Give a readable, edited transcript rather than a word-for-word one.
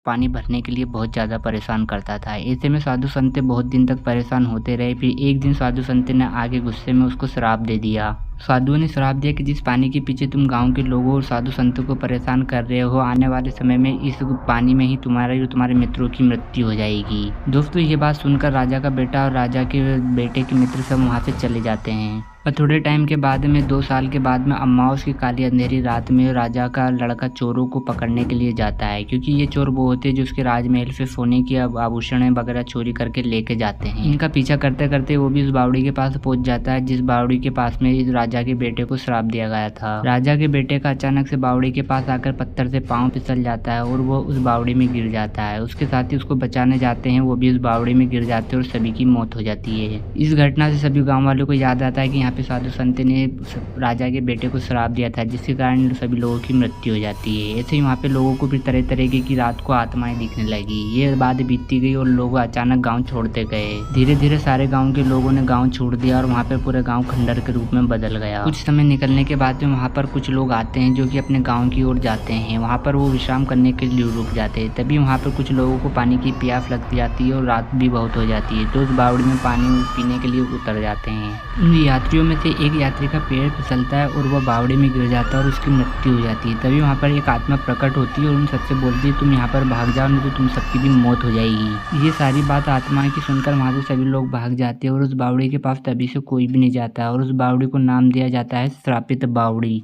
पानी भरने के लिए बहुत ज़्यादा परेशान करता था। ऐसे में साधु संत बहुत दिन तक परेशान होते रहे। फिर एक दिन साधु संत ने आगे गुस्से में उसको श्राप दे दिया। साधुओं ने श्राप दिया कि जिस पानी के पीछे तुम गाँव के लोगों और साधु संतों को परेशान कर रहे हो, आने वाले समय में इस पानी में ही तुम्हारे और तुम्हारे मित्रों की मृत्यु हो जाएगी। दोस्तों, ये बात सुनकर राजा का बेटा और राजा के बेटे के मित्र सब वहाँ से चले जाते हैं। और थोड़े टाइम के बाद में 2 साल के बाद में अमावस की काली अंधेरी रात में राजा का लड़का चोरों को पकड़ने के लिए जाता है, क्योंकि ये चोर वो होते हैं जो उसके राजमहल से सोने की आभूषण वगैरह चोरी करके लेके जाते हैं। इनका पीछा करते करते वो भी उस बावड़ी के पास पहुंच जाता है जिस बावड़ी के पास में इस राजा के बेटे को श्राप दिया गया था। राजा के बेटे का अचानक से बावड़ी के पास आकर पत्थर से पाँव फिसल जाता है और वो उस बावड़ी में गिर जाता है। उसके साथ ही उसको बचाने जाते हैं, वो भी उस बावड़ी में गिर जाते हैं और सभी की मौत हो जाती है। इस घटना से सभी गाँव वालों को याद आता है कि यहाँ पे साधु संत ने राजा के बेटे को श्राप दिया था, जिसके कारण सभी लोगों की मृत्यु हो जाती है। ऐसे ही वहाँ पे लोगों को भी तरह तरह की रात को आत्माएं दिखने लगी। ये बात बीतती गई और लोग अचानक गांव छोड़ते गए। धीरे धीरे सारे गांव के लोगों ने गांव छोड़ दिया और वहाँ पे पूरा गांव खंडर के रूप में बदल गया। कुछ समय निकलने के बाद में वहाँ पर कुछ लोग आते हैं जो कि अपने गाँव की ओर जाते हैं। वहाँ पर वो विश्राम करने के लिए रुक जाते हैं। तभी वहाँ पर कुछ लोगों को पानी की प्यास लगती जाती है और रात भी बहुत हो जाती है, तो उस बावड़ी में पानी पीने के लिए उतर जाते हैं। उन यात्रियों में से एक यात्री का पैर फिसलता है और वह बावड़ी में गिर जाता है और उसकी मृत्यु हो जाती है। तभी वहाँ पर एक आत्मा प्रकट होती है और उन सबसे बोलती है, तुम यहाँ पर भाग जाओ, नहीं तो तुम सबकी भी मौत हो जाएगी। ये सारी बात आत्माएं की सुनकर वहाँ से सभी लोग भाग जाते हैं और उस बावड़ी के पास तभी से कोई भी नहीं जाता और उस बावड़ी को नाम दिया जाता है श्रापित बावड़ी।